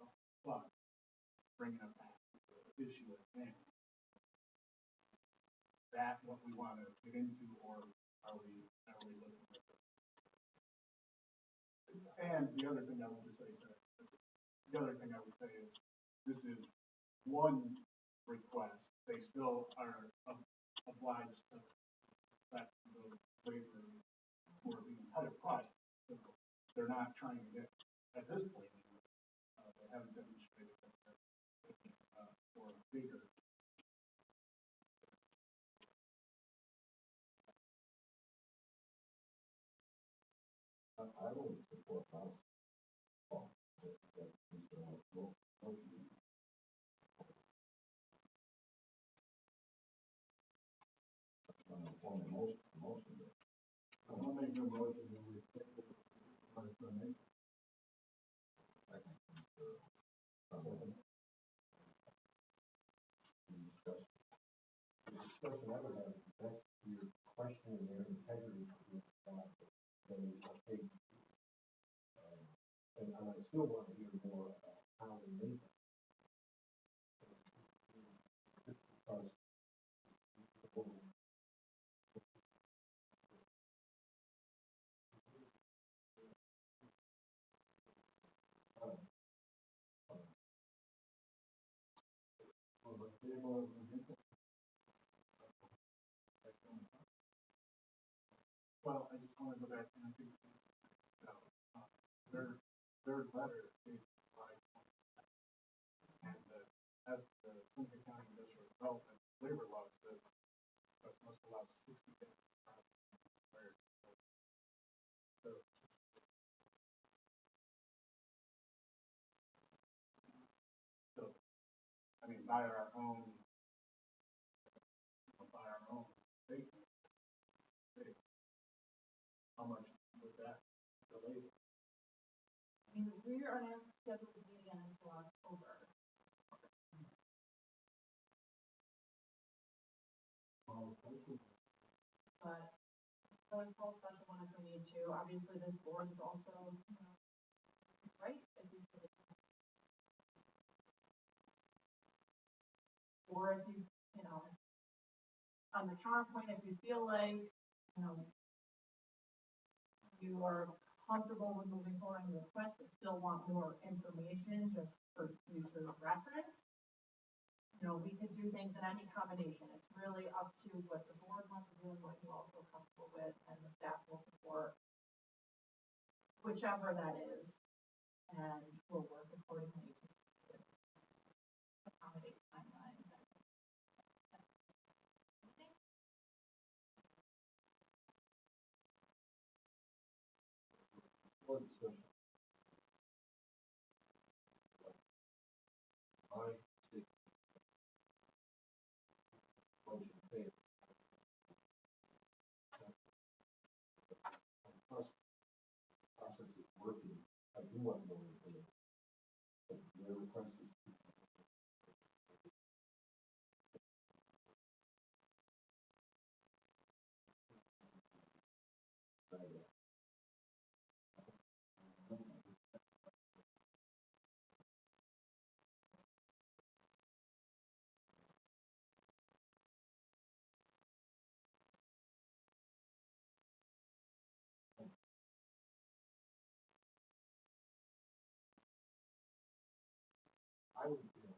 but bringing it back to the issue at hand. That what we want to get into, or are we looking at it? And the other thing I want to say is this is one request. They still are obliged to respect the waiver for the entire project. So they're not trying to get, at this point, they haven't demonstrated that they're for bigger. I will support house. I'm gonna make a motion that we take the explanation. Discussion I would have, that's your question and their integrity of the okay. And I still want to hear more about how they make it. Because Well, I just want to go back and I think, their letter is like, and as the Clinton County Industrial Development Labor Law says, that must allow 60 days. So, I mean, by our own statement, how much would that delay? I mean, we are not scheduled to meet again until October. But going full special one if we need to. Obviously, this board is also, right? If you could. Or if you know, on the counterpoint, if you feel like, you are comfortable with moving forward on the request, but still want more information just for future reference, we could do things in any combination. It's really up to what the board wants to do and what you all feel comfortable with, and the staff will support whichever that is, and we'll work accordingly to accommodate timelines. Board discussion. I see. Motion failed. Plus, process is working. I do want to know anything. But their request is. I would feel.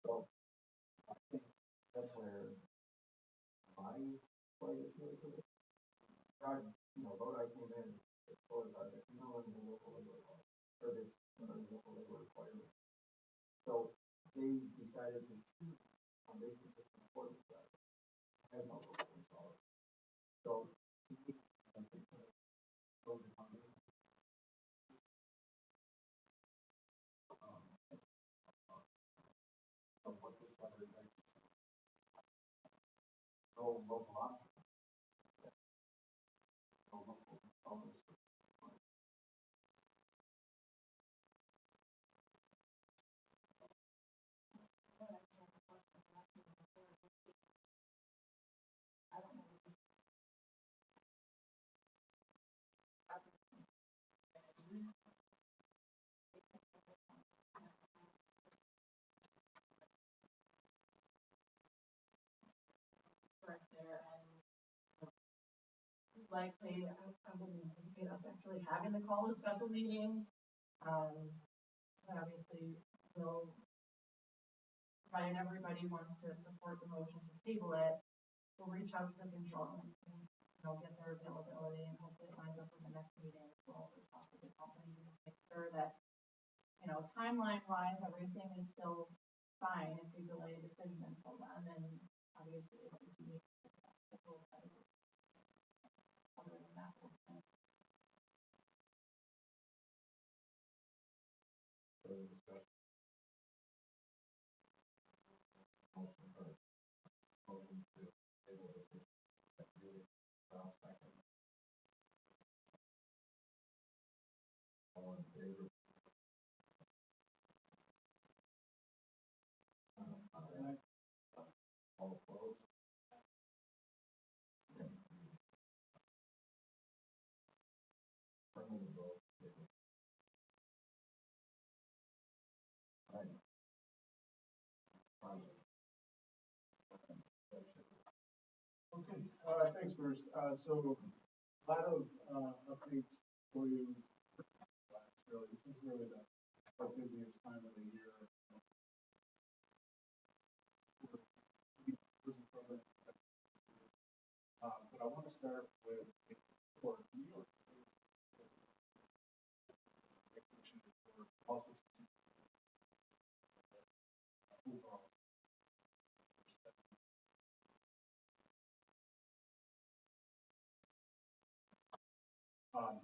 So I think that's where my play is really good. Vote I came in, it's told about it, in the local labor law, or this, local labor requirement. So they decided to choose foundation system for this guy. I have no local installer. So, I think, those are foundation. Of what this other is like. No local option. No local installers. I don't know. likely, I wouldn't anticipate us actually having to call a special meeting. But obviously, we'll, provided everybody wants to support the motion to table it, we'll reach out to the consultant and, get their availability and hopefully it lines up with the next meeting. We'll also talk to the company to just make sure that, timeline-wise, everything is still fine if we delay a decision until then, and obviously, if we need to, other than that, we'll Further discussion? Motion heard. Motion to table the issue. Second. All in favor? Aye. All opposed? Affirmative vote. Aye. Okay, thanks, Bruce. So a lot of updates for you. Really, this is really our busiest time of the year. But I want to start with for New York State report, also overall.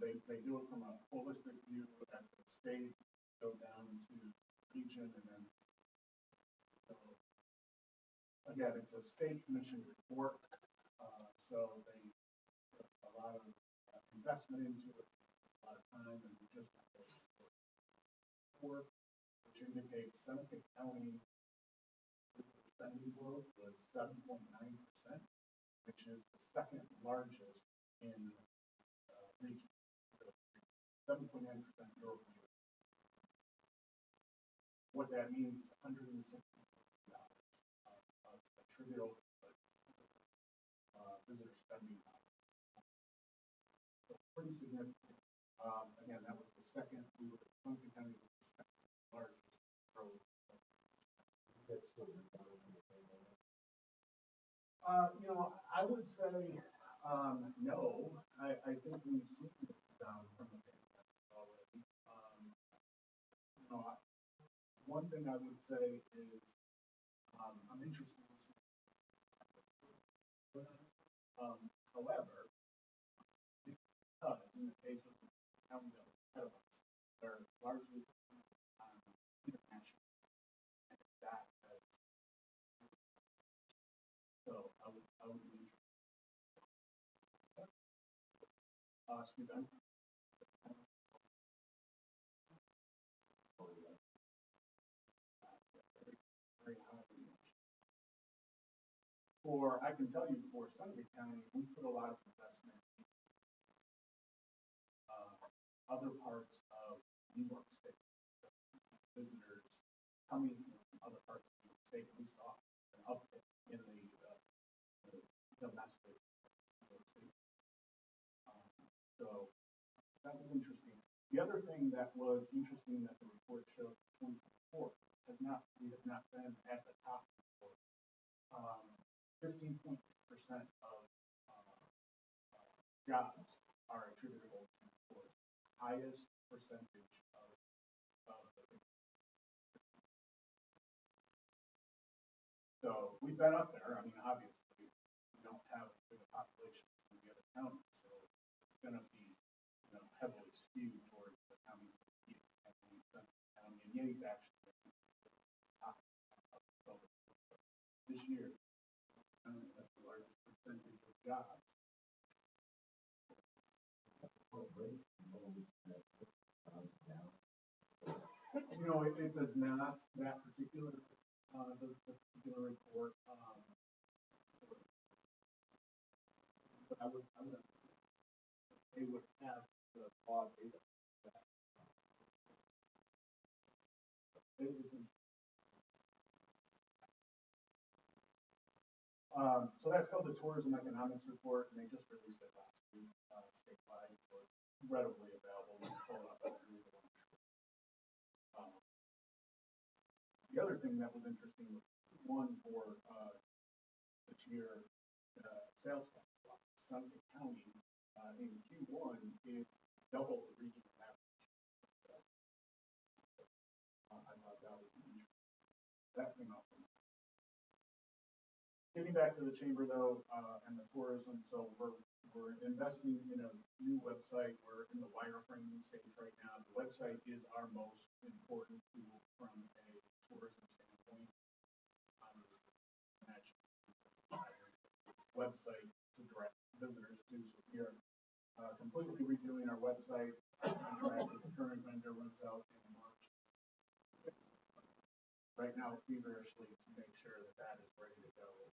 They do it from a holistic view at the state, go down to region, and then so again, it's a state commission report, so they put a lot of investment into it, a lot of time, and we just have this report, which indicates Seneca County spending growth was 7.9%, which is the second largest in region. 7.9% year over year. What that means is $160 of attributable visitor spending. So pretty significant. Again, that was the second. Untitled County was the second largest growth. I would say no. I think we've seen it down from the pandemic already. One thing I would say is I'm interested in seeing. However, because in the case of the county that was ahead of us, they're largely international, and that has. So I would be interested. Stephen. Very high. I can tell you for Seneca County, we put a lot of investment in other parts of New York State. Visitors coming from other parts of the state, we saw an uptick in the domestic. So that was interesting. The other thing that was interesting that the report showed in 2024 we have not been at the top before. 15.6% of jobs are attributable to sports. Highest percentage of the. So we've been up there. I mean, obviously, we don't have as big a population as the other counties, so it's going to be, heavily skewed towards the counties that compete and Yates actually this year. That's the largest percentage of jobs. It does not, that particular, the particular report, but I would, they would have the raw data that so that's called the Tourism Economics Report, and they just released it last week. statewide, so it's readily available. You can pull it up and read it. The other thing that was interesting was one for this year, sales tax. Sunday County in Q1 is double the regional average. I thought that was interesting. That came out from getting back to the chamber though, and the tourism. So we're investing in a new website. We're in the wireframing stage right now. The website is our most important tool from a tourism standpoint. Website to direct visitors to. So we are completely redoing our website. Our contract with the current vendor runs out in March. Right now, feverishly to make sure that that is ready to go in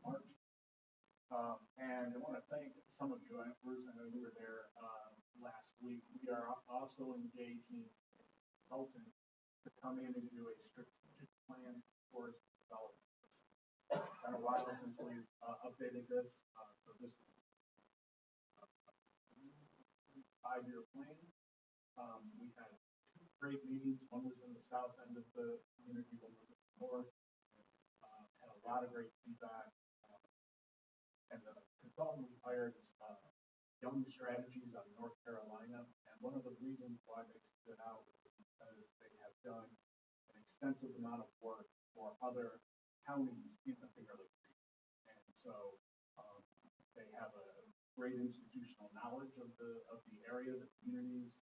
March. And I want to thank some of you. Bruce, I know you were there last week. We are also engaging a consultant to come in and do a strategic plan for development. It's been a while since we've updated this, so this is a 5-year plan. We had 2 great meetings. One was in the south end of the community, one was in the north. Had a lot of great feedback. And the consultant we hired is Young Strategies out of North Carolina. And one of the reasons why they stood out is because they have done an extensive amount of work for other counties in the Finger Lakes region. And so they have a great institutional knowledge of the area, the communities,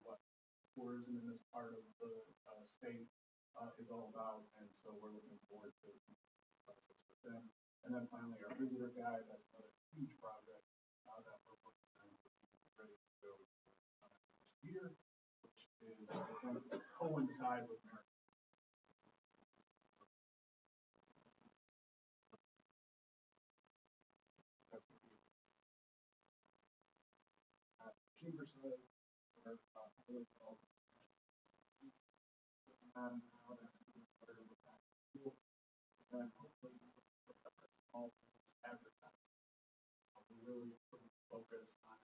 what tourism in this part of the state is all about. And so we're looking forward to process with them. And then finally, our visitor guide, that's another huge project that we're working on, ready to go next year, which is going to coincide with American. Chamber said, or public health, how that's going to be with that school, and then hopefully small business advertising. We're really putting focus on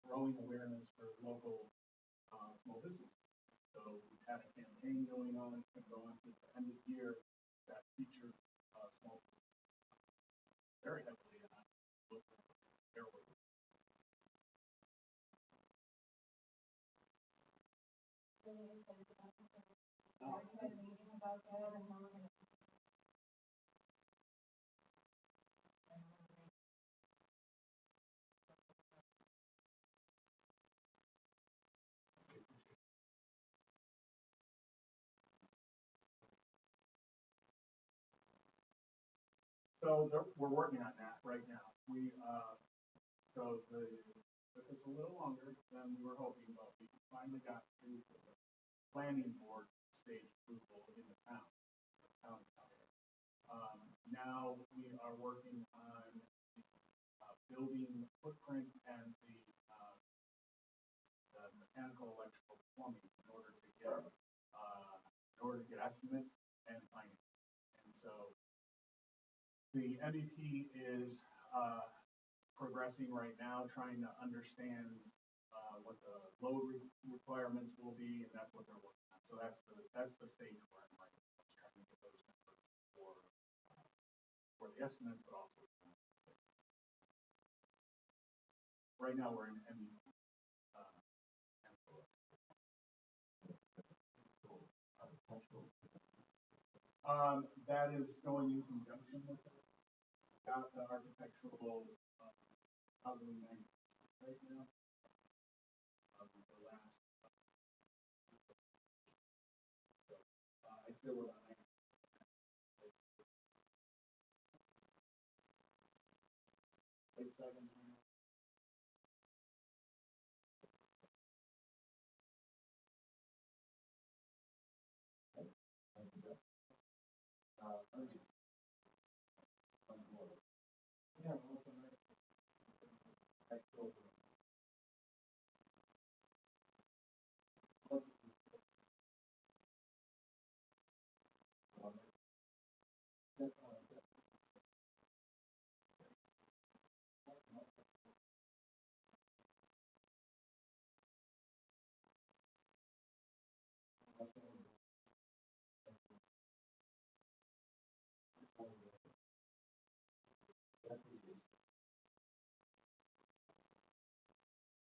growing awareness for local small businesses. So we've had a campaign going on, it's going to go on to the end of the year that features small businesses very heavily on local airways. Really excited about this. We already had a meeting about that and how we're gonna. So we're working on that right now. So it was a little longer than we were hoping, but we finally got to the planning board stage approval in the town. Now we are working on building the footprint and the mechanical, electrical, plumbing in order to get estimates and financing. And so the MVP is progressing right now, trying to understand what the load requirements will be, and that's what they're working on. So that's the stage we're in right now, trying to get those numbers for the estimates, but also right now we're in MVP. That is going in conjunction with it. Got the architectural housing right now. The last, I'd say we're on 8-7.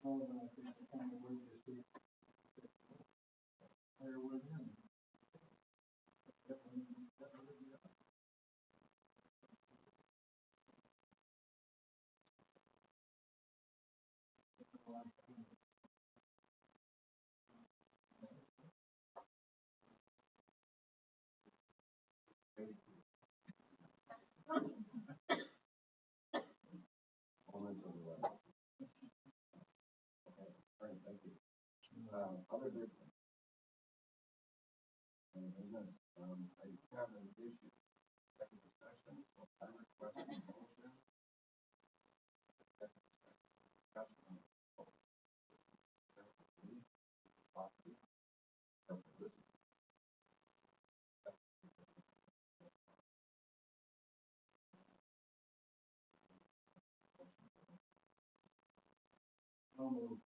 Well, then I think the kind of way you see. Hire with him. Comments on the letter? Okay, all right, thank you. Other business. Business, I have an issue, executive session, so I request a motion. Executive session, discussion of property, publicity. No move.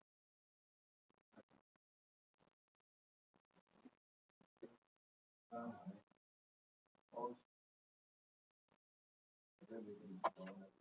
Opposed? Then we can go on that.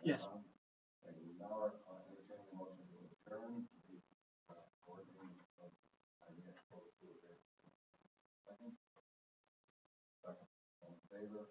Yes. And we now are entertaining a motion to adjourn the board meeting of, I guess, close to it. Second? Second. All in favor?